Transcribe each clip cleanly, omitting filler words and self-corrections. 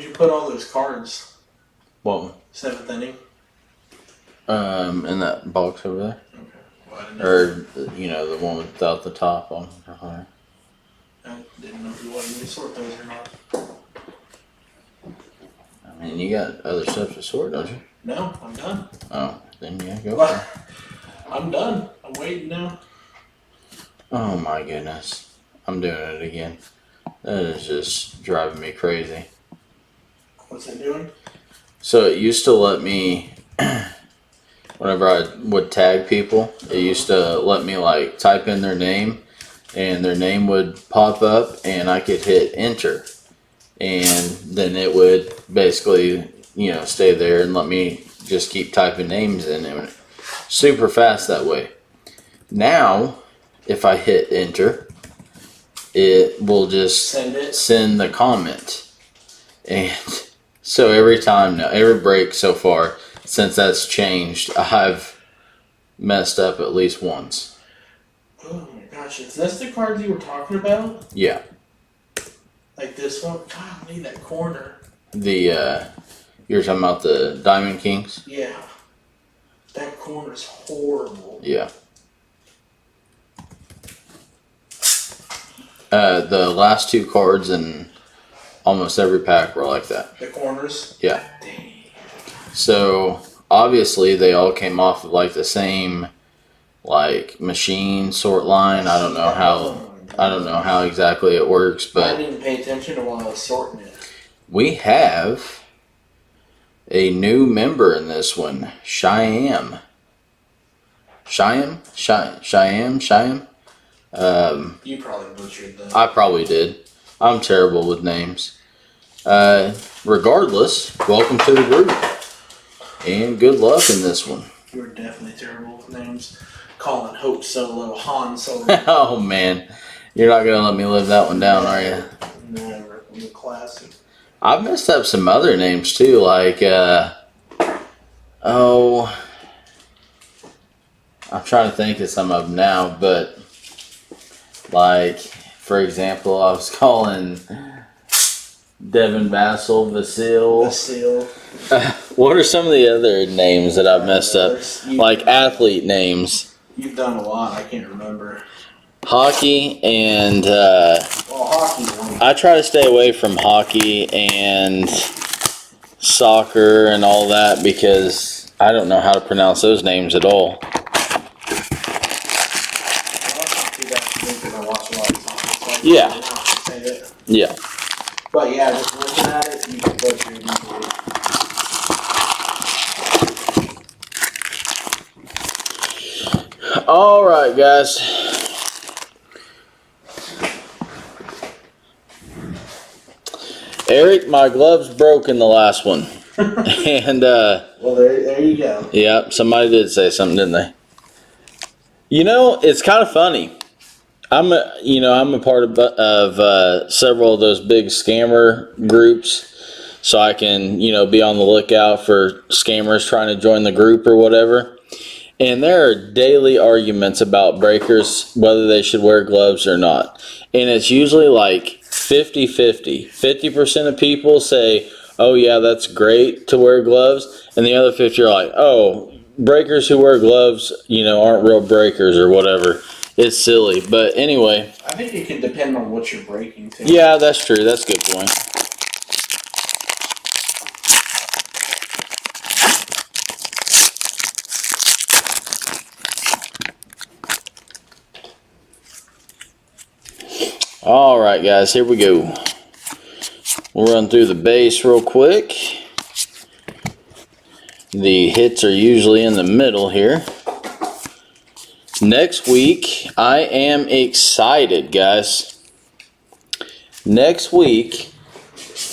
you put all those cards? What one? 7th inning. In that box over there. Okay. Well, I didn't know. Or, you know, the one without the top on. I didn't know if you wanted me to sort those or not. I mean, you got other stuff to sort, don't you? No, I'm done. Oh, then yeah, go for it. I'm done. I'm waiting now. Oh my goodness. I'm doing it again. That is just driving me crazy. What's it doing? So it used to let me, whenever I would tag people, it used to let me like type in their name and their name would pop up and I could hit enter. And then it would basically, you know, stay there and let me just keep typing names in. It went super fast that way. Now, if I hit enter, it will just send the comment. And so every time now, every break so far, since that's changed, I've messed up at least once. Oh my gosh, is this the cards you were talking about? Yeah. Like this one? God, I need that corner. You're talking about the Diamond Kings? Yeah. That corner's horrible. Yeah. The last two cards in almost every pack were like that. The corners? Yeah. Dang. So obviously they all came off of like the same like machine sort line. I don't know how exactly it works, but I didn't pay attention to while I was sorting it. we have a new member in this one, Shyam. Shyam. You probably butchered that. I probably did. I'm terrible with names. Regardless, welcome to the group. And good luck in this one. You were definitely terrible with names. Calling Hope Solo, Han Solo. Oh man. You're not going to let me live that one down, are you? Never. The classic. I've messed up some other names too, like, I'm trying to think of some of them now, but, like, for example, I was calling Devin Vasil. What are some of the other names that I've messed up? Like athlete names. You've done a lot, I can't remember. Hockey and, hockey. I try to stay away from hockey and soccer and all that because I don't know how to pronounce those names at all. Yeah. Yeah. But yeah, just looking at it, you can butcher it easily. All right, guys. Eric, my gloves broke in the last one. And, well, there you go. Yeah, somebody did say something, didn't they? You know, it's kind of funny. I'm a part of several of those big scammer groups, so I can, be on the lookout for scammers trying to join the group or whatever. And there are daily arguments about breakers, whether they should wear gloves or not. And it's usually like 50-50. 50% of people say, oh yeah, that's great to wear gloves. And the other 50 are like, oh, breakers who wear gloves, aren't real breakers or whatever. It's silly. But anyway. I think it can depend on what you're breaking too. Yeah, that's true. That's a good point. All right, guys, here we go. We'll run through the base real quick. The hits are usually in the middle here. Next week, I am excited, guys. Next week,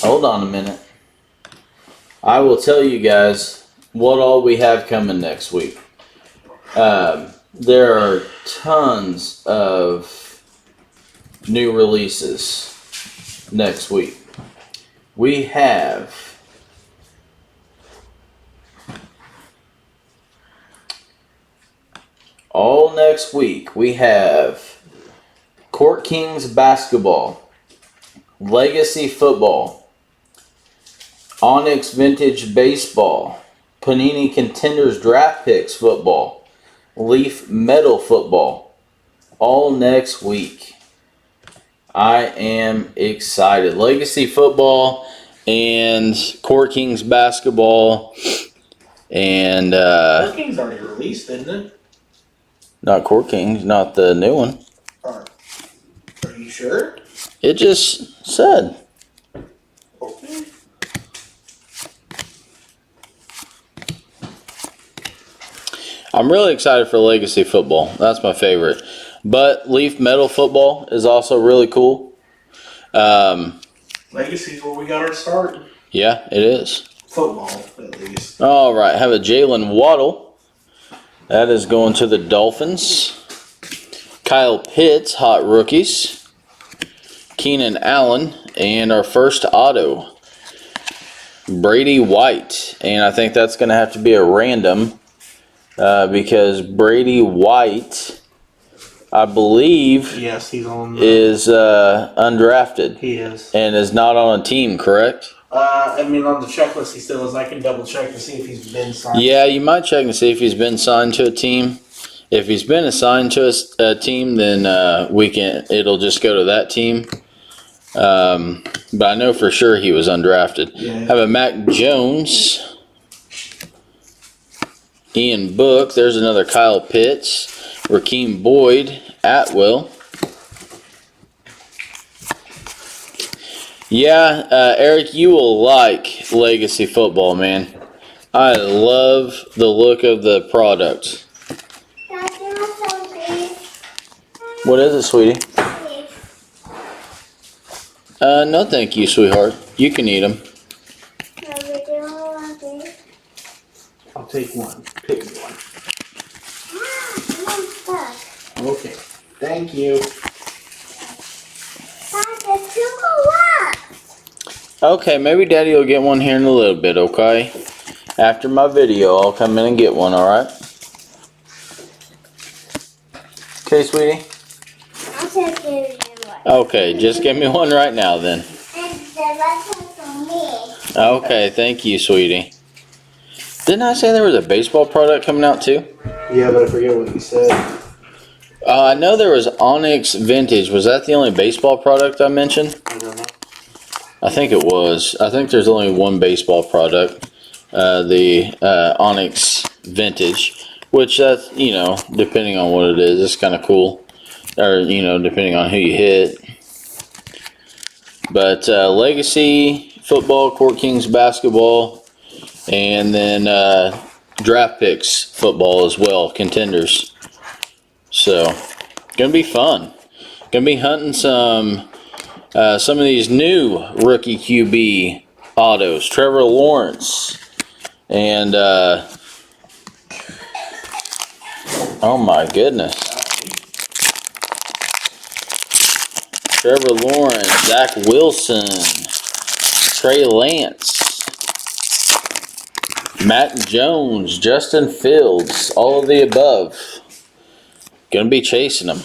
hold on a minute. I will tell you guys what all we have coming next week. There are tons of new releases next week. We have all next week. We have Court Kings basketball, Legacy football, Onyx Vintage Baseball, Panini Contenders Draft Picks Football, Leaf Metal Football, all next week. I am excited. Legacy Football and Court Kings Basketball and Court King's already released, isn't it? not Court Kings, not the new one. Are you sure? It just said. Okay. I'm really excited for Legacy Football. That's my favorite. But Leaf Metal Football is also really cool. Legacy's where we got our start. Yeah, it is. Football, at least. All right, have a Jalen Waddle. That is going to the Dolphins. Kyle Pitts, Hot Rookies. Keenan Allen, and our first auto, Brady White. And I think that's going to have to be a random because Brady White, I believe, Yes, he's on. is undrafted He is. and is not on a team, correct? I mean, on the checklist he still is. I can double check to see if he's been signed. Yeah, you might check and see if he's been signed to a team. If he's been assigned to a team, then it'll just go to that team. But I know for sure he was undrafted. Yeah. Have a Mac Jones, Ian Book. There's another Kyle Pitts, Rakeem Boyd, Atwell. Yeah, Eric, you will like Legacy Football, man. I love the look of the product. What is it, sweetie? No thank you, sweetheart. You can eat them. I'll take one. Pick one. Okay. Thank you. Okay, maybe Daddy will get one here in a little bit, okay? After my video, I'll come in and get one, alright? Okay, sweetie? I'll take you one. Okay, just give me one right now then. And the rest is for me. Okay, thank you, sweetie. Didn't I say there was a baseball product coming out too? Yeah, but I forget what you said. I know there was Onyx Vintage. Was that the only baseball product I mentioned? I don't know. I think it was. I think there's only one baseball product, the Onyx Vintage, which that's, depending on what it is, it's kind of cool. Or, depending on who you hit. But Legacy Football, Court Kings Basketball, and then Draft Picks Football as well, Contenders. So, gonna be fun. Gonna be hunting some of these new rookie QB autos. Trevor Lawrence and oh my goodness, Trevor Lawrence, Zach Wilson, Trey Lance, Mac Jones, Justin Fields, all of the above. Gonna be chasing them.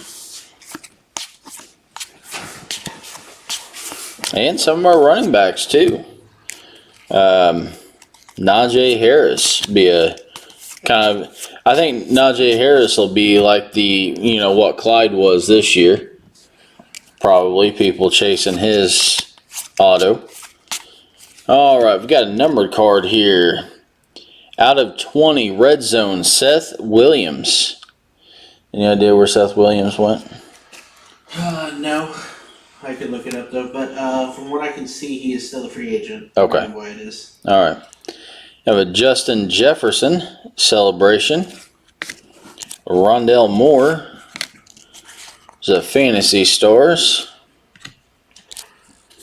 And some of our running backs too. Najee Harris be a kind of, I think Najee Harris will be like the, what Clyde was this year. Probably people chasing his auto. All right, we've got a numbered card here. Out of 20, red zone, Seth Williams. Any idea where Seth Williams went? No. I could look it up though, but from what I can see, he is still a free agent. Okay. Why it is. All right. Have a Justin Jefferson celebration. Rondell Moore. There's a Fantasy Stars.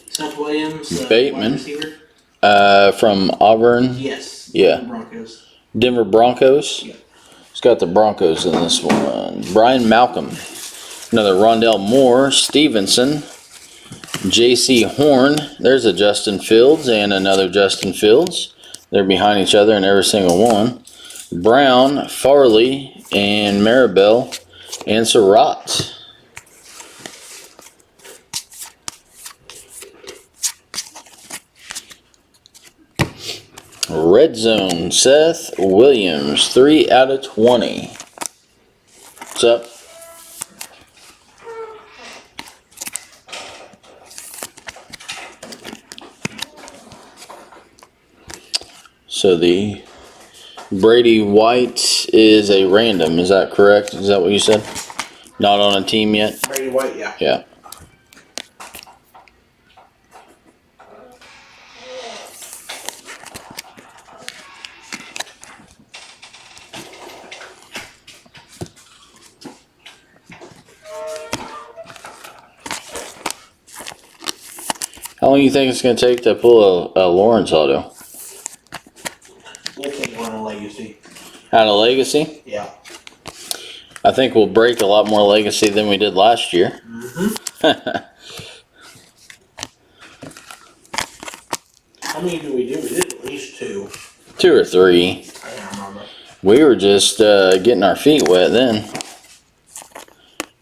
Seth Williams. Bateman. Wide receiver? From Auburn. Yes. Yeah. Broncos. Denver Broncos. Yeah. It's got the Broncos in this one. Brian Malcolm. Another Rondell Moore. Stevenson. J.C. Horn. There's a Justin Fields and another Justin Fields. They're behind each other in every single one. Brown, Farley, and Maribel, and Surratt. Red Zone, Seth Williams, 3 out of 20. What's up? So the Brady White is a random, is that correct? Is that what you said? Not on a team yet? Brady White, yeah. Yeah. How long do you think it's going to take to pull a Lawrence auto? We'll take one on Legacy. Out of Legacy? Yeah. I think we'll break a lot more Legacy than we did last year. How many do we do? We did at least 2. 2 or 3. I don't remember. We were just getting our feet wet then.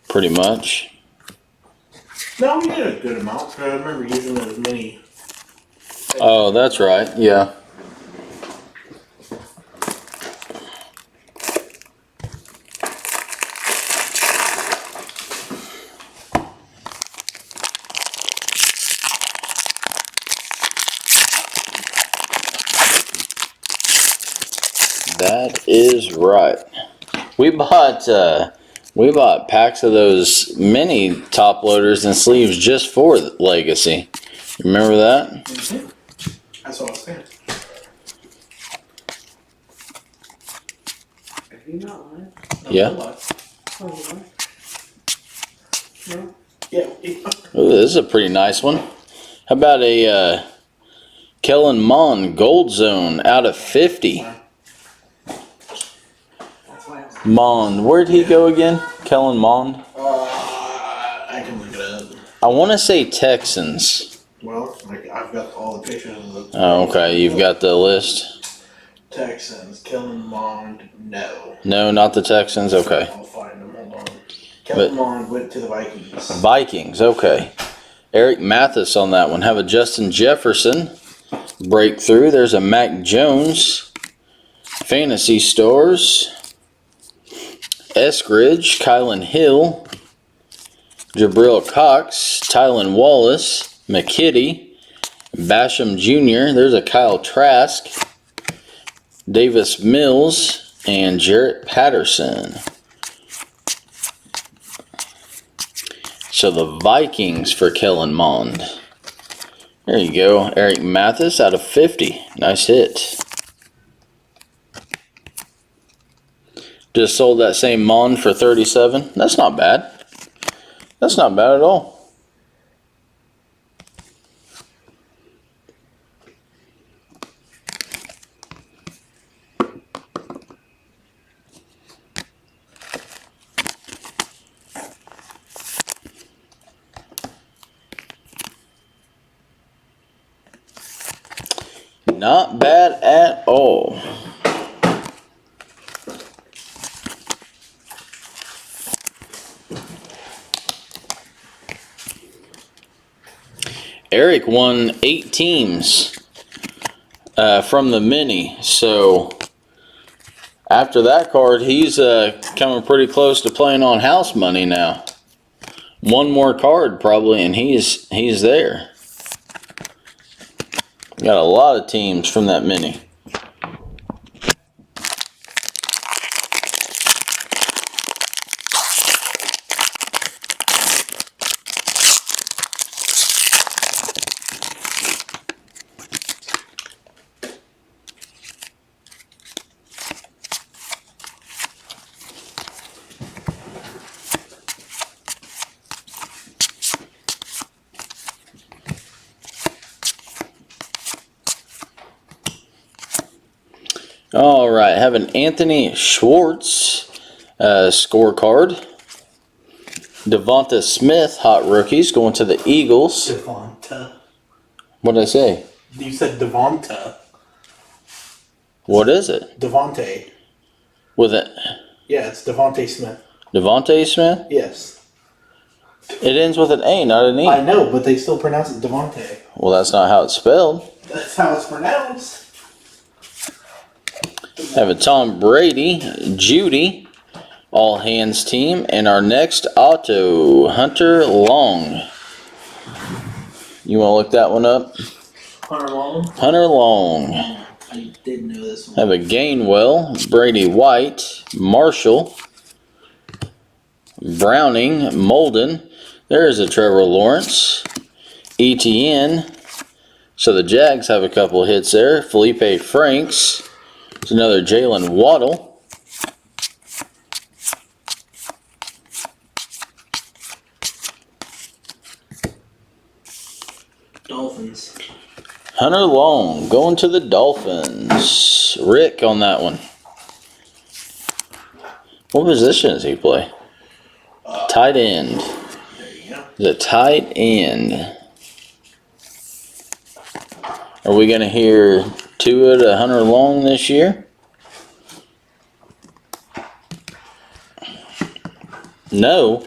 Pretty much. No, we did a good amount. I remember using as many. Oh, that's right. Yeah. That is right. We bought packs of those mini top loaders and sleeves just for Legacy. Remember that? Mm-hmm. That's what I was saying. Are you not live? Yeah. Oh, you are? No? Yeah. Ooh, this is a pretty nice one. How about a Kellen Mond Gold Zone out of 50? That's why I was. Mond, where'd he go again? Kellen Mond? I can look it up. I want to say Texans. Well, I've got all the pictures of the Oh, okay. You've got the list. Texans. Kellen Mond, no. No, not the Texans. Okay. I'll find them. Hold on. Kellen Mond went to the Vikings. Vikings. Okay. Eric Mathis on that one. Have a Justin Jefferson breakthrough. There's a Mac Jones. Fantasy Stars. Eskridge. Kylan Hill. Jabril Cox. Tylan Wallace. McKitty. Basham Jr. There's a Kyle Trask. Davis Mills. And Jarrett Patterson. So the Vikings for Kellen Mond. There you go. Eric Mathis out of 50. Nice hit. Just sold that same Mond for 37. That's not bad. That's not bad at all. Not bad at all. Eric won 8 teams from the mini, so after that card, he's coming pretty close to playing on house money now. One more card probably, and he's there. Got a lot of teams from that mini. All right, have an Anthony Schwartz scorecard. Devonta Smith, hot rookies, going to the Eagles. Devonta. What did I say? You said Devonta. What is it? Devontae. With it? Yeah, it's Devontae Smith. Devontae Smith? Yes. It ends with an A, not an E. I know, but they still pronounce it Devontae. Well, that's not how it's spelled. That's how it's pronounced. Have a Tom Brady, Judy, all hands team, and our next auto, Hunter Long. You want to look that one up? Hunter Long. Hunter Long. I did know this one. Have a Gainwell, Brady White, Marshall, Browning, Molden. There's a Trevor Lawrence, ETN. So the Jags have a couple hits there. Felipe Franks. There's another Jalen Waddle. Dolphins. Hunter Long going to the Dolphins. Rick on that one. What position does he play? Tight end. There you go. The tight end. Are we going to hear Tua to Hunter Long this year? No.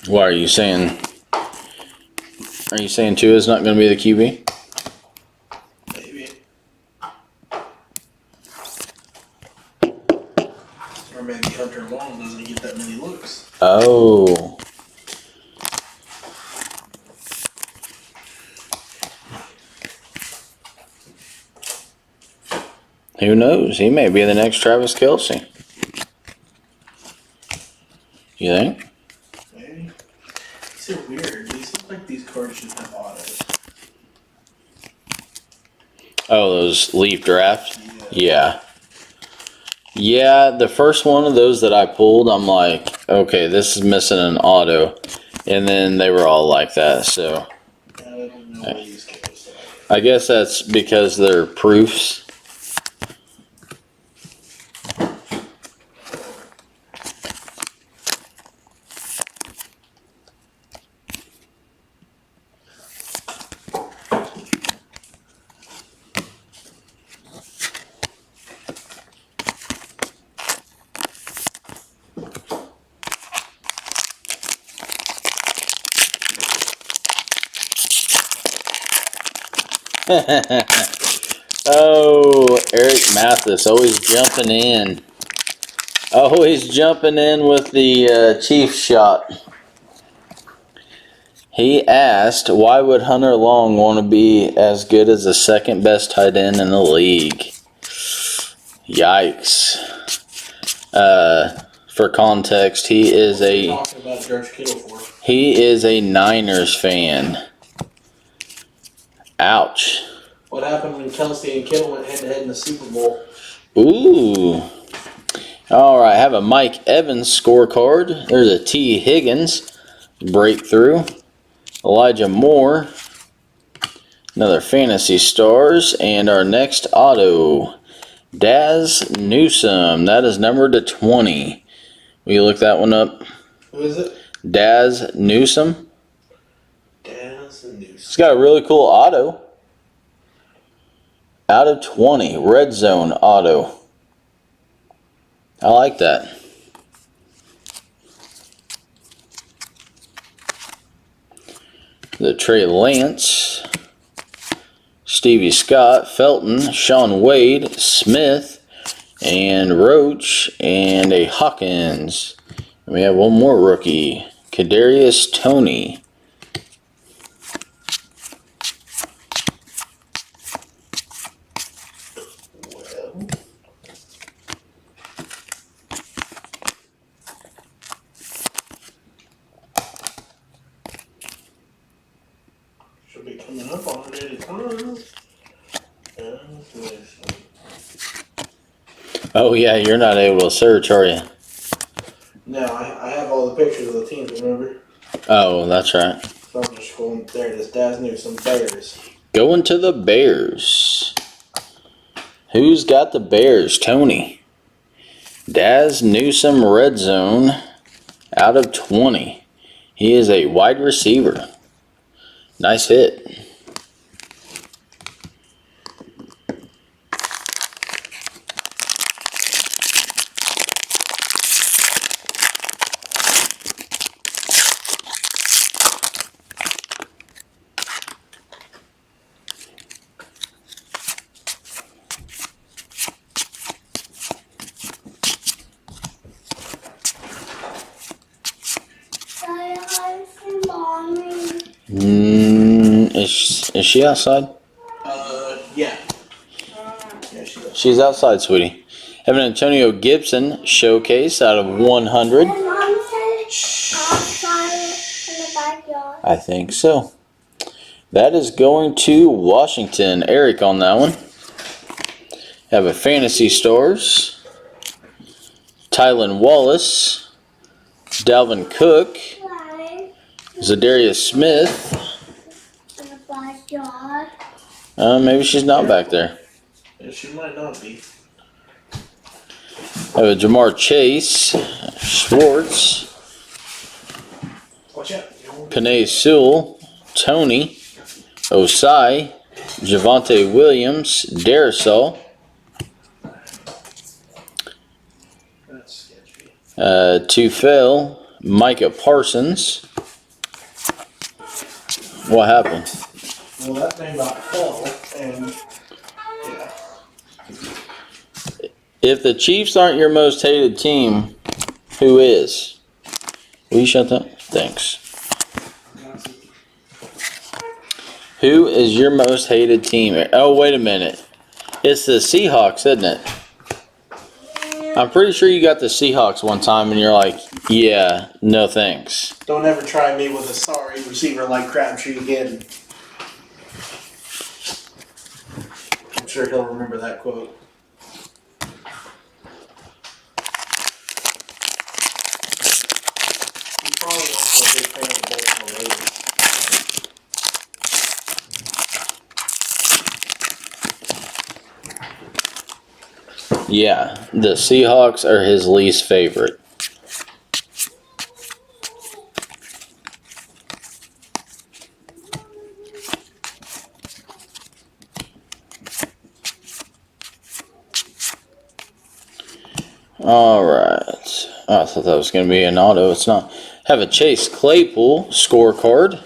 Why are you saying? Are you saying Tua's not going to be the QB? Maybe. Or maybe Hunter Long doesn't get that many looks. Oh. Who knows? He may be the next Travis Kelce. You think? Maybe. These are weird. These look like these cards should have autos. Oh, those Leaf Draft? Yeah. Yeah, the first one of those that I pulled, I'm like, okay, this is missing an auto. And then they were all like that, so. I don't know what these cards I guess that's because they're proofs. Oh, Eric Mathis always jumping in. Always jumping in with the Chiefs shot. He asked, why would Hunter Long want to be as good as the second best tight end in the league? Yikes. For context, he is talking about George Kittle for. he is a Niners fan. Ouch. What happened when Kelsey and Kittle went head to head in the Super Bowl? Ooh. All right, I have a Mike Evans scorecard. There's a T. Higgins breakthrough. Elijah Moore. Another Fantasy Stars. And our next auto, Daz Newsome. That is numbered to 20. Will you look that one up? Who is it? Daz Newsome. Daz and News. It's got a really cool auto. Out of 20. Red Zone auto. I like that. The Trey Lance, Stevie Scott, Felton, Sean Wade, Smith, and Roach, and a Hawkins. And we have one more rookie, Kadarius Toney. Well, should be coming up on it at a time. Oh yeah, you're not able to search, are you? No, I have all the pictures of the teams, remember? Oh, that's right. So I'm just going, there it is, Daz Newsome, Bears. Going to the Bears. Who's got the Bears? Tony. Daz Newsome, Red Zone, out of 20. He is a wide receiver. Nice hit. Mommy. Is she outside? Yeah. Yeah, she does. She's outside, sweetie. Have an Antonio Gibson showcase out of 100. And Mom said outside in the backyard. I think so. That is going to Washington. Eric on that one. Have a Fantasy Stars. Tylan Wallace. Dalvin Cook. Right Zadarius Smith. in the backyard. Maybe she's not back there. Yeah, she might not be. Have a Jamar Chase. Schwartz. Watch out. Penei Sewell. Tony. Osai. Javonte Williams. Darisol. That's sketchy. Tufel. Micah Parsons. What happened? Well, that thing about fell, and yeah. If the Chiefs aren't your most hated team, who is? Will you shut up? Thanks. Who is your most hated team? Oh, wait a minute. It's the Seahawks, isn't it? I'm pretty sure you got the Seahawks one time and you're like, yeah, no thanks. Don't ever try me with a sorry receiver like Crabtree again. I'm sure he'll remember that quote. He's probably also a big fan of the Baltimore Ravens. Yeah, the Seahawks are his least favorite. All right. Oh, I thought that was going to be an auto. It's not. Have a Chase Claypool scorecard.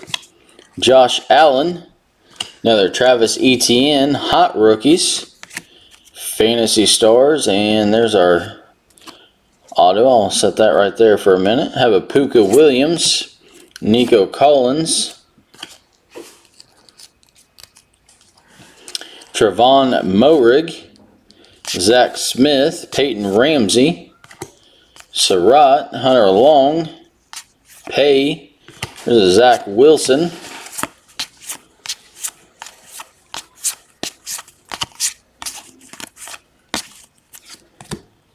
Josh Allen. Another Travis Etienne. Hot rookies. Fantasy Stars. And there's our auto. I'll set that right there for a minute. Have a Puka Williams. Nico Collins. Trevon Moehrig. Zach Smith, Peyton Ramsey, Surratt, Hunter Long, Pay, there's a Zach Wilson,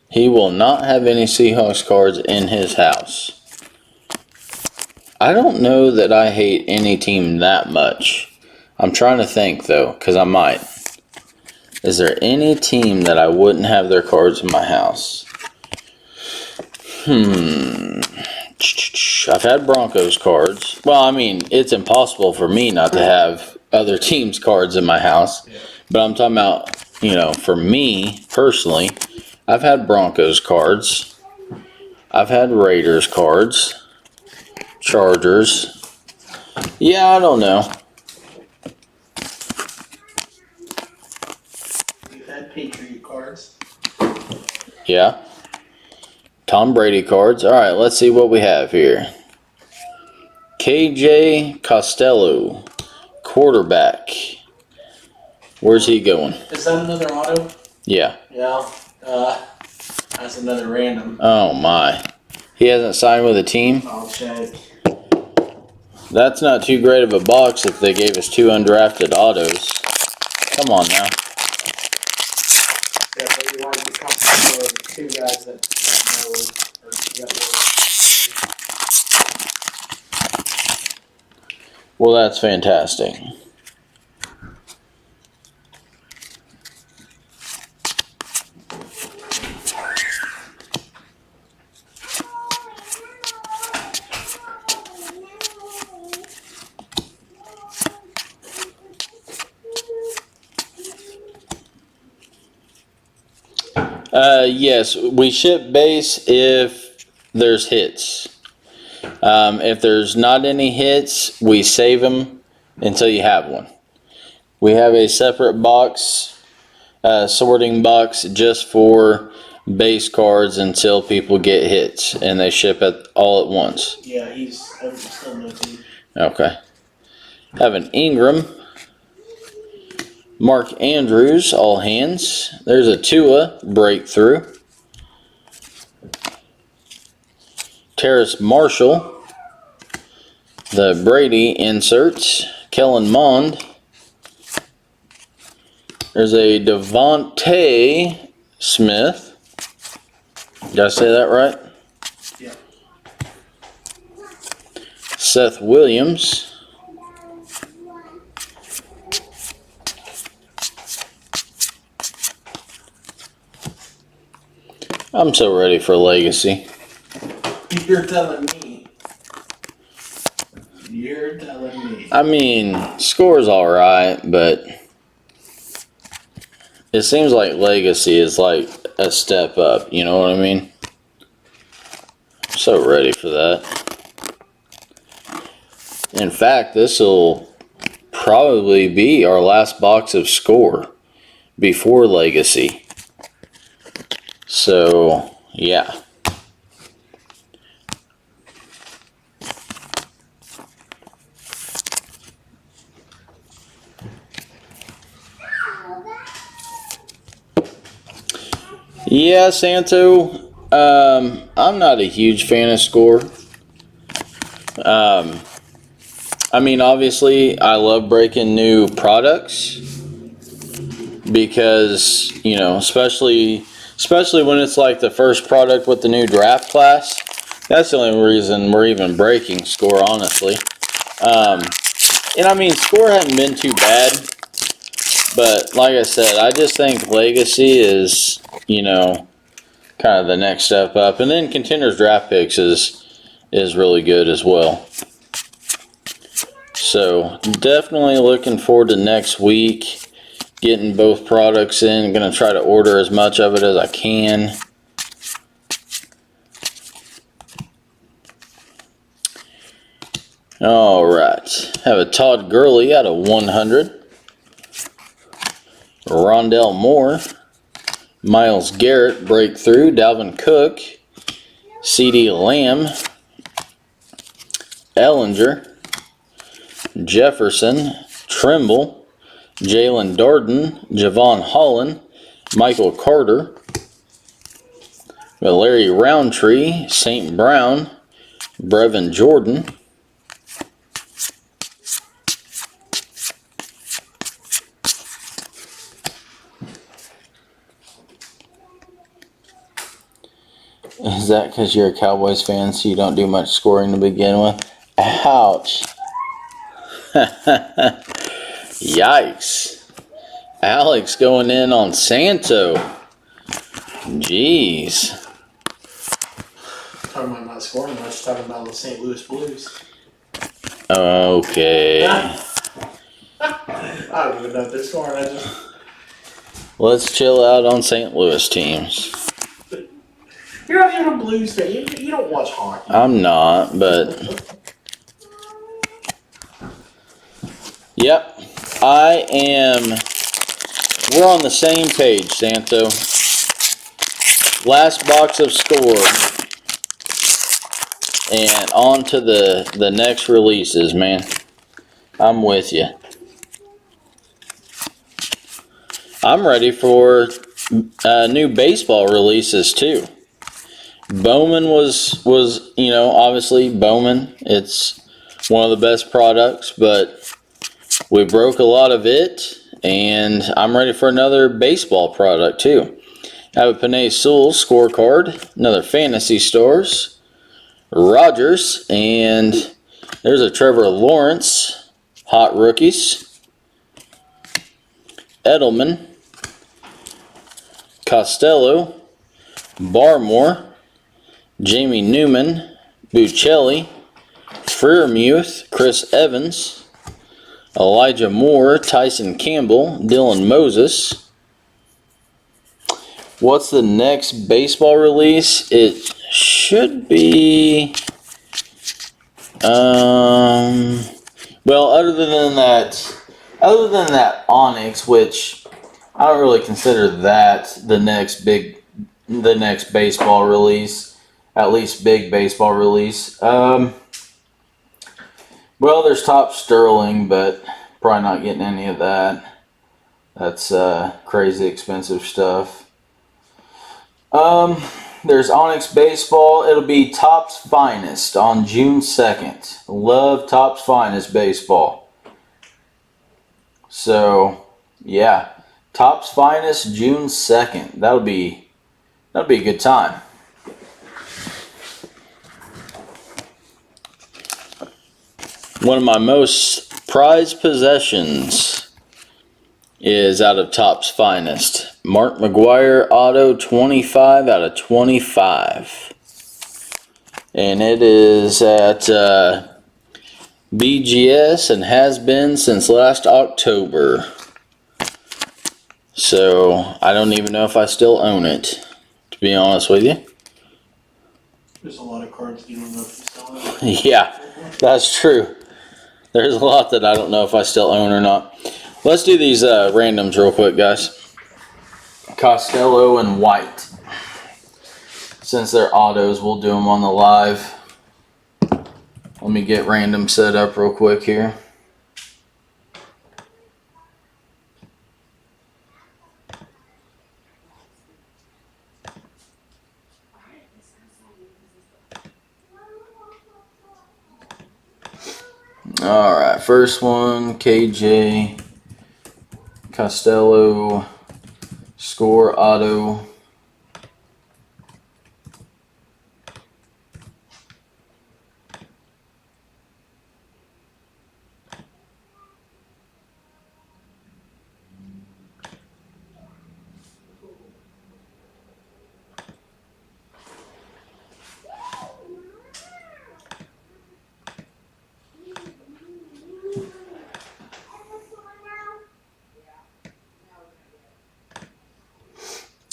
he will not have any Seahawks cards in his house. I don't know that I hate any team that much. I'm trying to think though, because I might. Is there any team that I wouldn't have their cards in my house? I've had Broncos cards. Well, I mean, it's impossible for me not to have other teams' cards in my house. Yeah. But I'm talking about, you know, for me personally, I've had Broncos cards. I've had Raiders cards. Chargers. Yeah, I don't know. You've had Patriot cards. Yeah. Tom Brady cards. All right, let's see what we have here. KJ Costello, quarterback. Where's he going? Is that another auto? Yeah. Yeah. That's another random. Oh, my. He hasn't signed with a team? I'll check. That's not too great of a box if they gave us 2 undrafted autos. Come on now. Yeah, but you want to be comfortable with 2 guys that know or got Well, that's fantastic. Yes, we ship base if there's hits. If there's not any hits, we save them until you have one. We have a separate box, sorting box just for base cards until people get hits, and they ship it all at once. Yeah, he's still no team. Okay. Have an Ingram. Mark Andrews, all hands. There's a Tua breakthrough. Terrace Marshall. The Brady inserts. Kellen Mond. There's a Devontae Smith. Did I say that right? Yeah. Seth Williams. I'm so ready for Legacy. You're telling me. You're telling me. I mean, score's alright, but it seems like Legacy is like a step up, you know what I mean? I'm so ready for that. In fact, this will probably be our last box of score before Legacy. So, yeah. Yeah, Santo. I'm not a huge fan of score. I mean, obviously, I love breaking new products because, you know, especially when it's like the first product with the new draft class. That's the only reason we're even breaking score, honestly. And I mean, score hasn't been too bad, but like I said, I just think Legacy is, you know, kind of the next step up. And then Contenders Draft Picks is really good as well. So definitely looking forward to next week, getting both products in. I'm going to try to order as much of it as I can. All right. Have a Todd Gurley out of 100. Rondell Moore. Myles Garrett breakthrough. Dalvin Cook. CeeDee Lamb. Ellinger. Jefferson. Trimble. Jalen Darden. Javon Holland. Michael Carter. Larry Roundtree. St. Brown. Brevin Jordan. Is that because you're a Cowboys fan, so you don't do much scoring to begin with? Ouch. Yikes. Alex going in on Santo. Jeez. Talking about not scoring much, talking about the St. Louis Blues. Okay. I don't even know if they're scoring. Let's chill out on St. Louis teams. You're not even a Blues fan. You don't watch hockey. I'm not, but... Yep. I am... We're on the same page, Santo. Last box of score. And on to the next releases, man. I'm with you. I'm ready for new baseball releases, too. Bowman was, you know, obviously Bowman. It's one of the best products, but we broke a lot of it, and I'm ready for another baseball product too. I have a Penei Sewell scorecard, another Fantasy Stars, Rogers, and there's a Trevor Lawrence, Hot Rookies, Edelman, Costello, Barmore, Jamie Newman, Buccelli, Freiermuth, Chris Evans, Elijah Moore, Tyson Campbell, Dylan Moses. What's the next baseball release? It should be... well, other than that Onyx, which I don't really consider that the next big the next baseball release, at least big baseball release. Well, there's Top Sterling, but probably not getting any of that. That's crazy expensive stuff. There's Onyx Baseball. It'll be Topps Finest on June 2nd. Love Topps Finest Baseball. So, yeah. Topps Finest June 2nd. That'll be a good time. One of my most prized possessions is out of Topps Finest. Mark McGwire Auto 25 out of 25. And it is at BGS and has been since last October. So I don't even know if I still own it, to be honest with you. There's a lot of cards you don't know if you still have. Yeah, that's true. There's a lot that I don't know if I still own or not. Let's do these randoms real quick, guys. Costello and White. Since they're autos, we'll do them on the live. Let me get random set up real quick here. Alright, first one, KJ Costello Score Auto.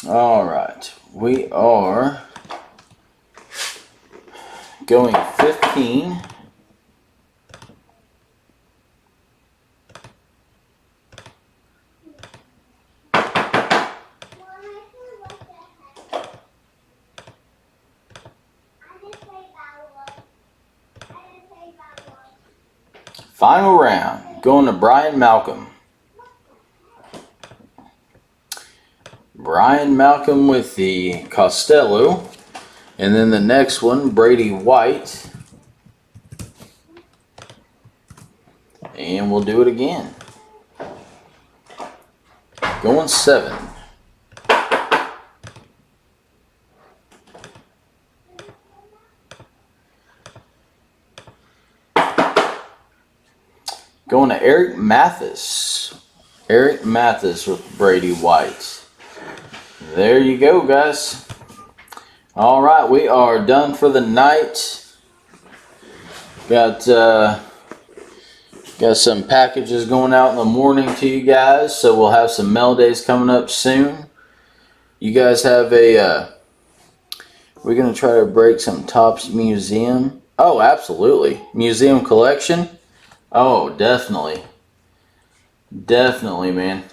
Alright, we are going 15. Final round, going to Brian Malcolm. Brian Malcolm with the Costello. And then the next one, Brady White. And we'll do it again. Going 7. Going to Eric Mathis. Eric Mathis with Brady White. There you go, guys. All right, we are done for the night. Got some packages going out in the morning to you guys, so we'll have some mail days coming up soon. You guys have a we're gonna try to break some Topps Museum. Oh, absolutely. Museum collection. Oh, definitely. Definitely, man.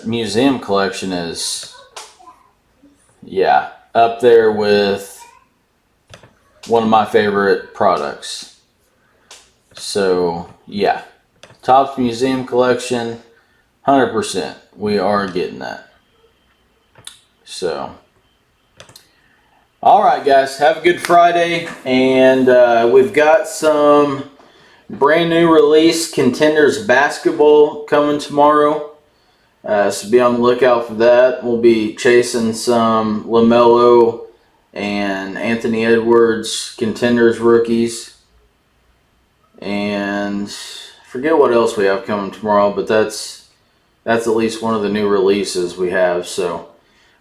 Museum collection is, yeah, up there with one of my favorite products. So, yeah. Topps Museum collection, 100%. We are getting that. So, alright, guys. Have a good Friday. And we've got some brand new release Contenders basketball coming tomorrow. So be on the lookout for that. We'll be chasing some LaMelo and Anthony Edwards Contenders rookies. And forget what else we have coming tomorrow, but that's at least one of the new releases we have. So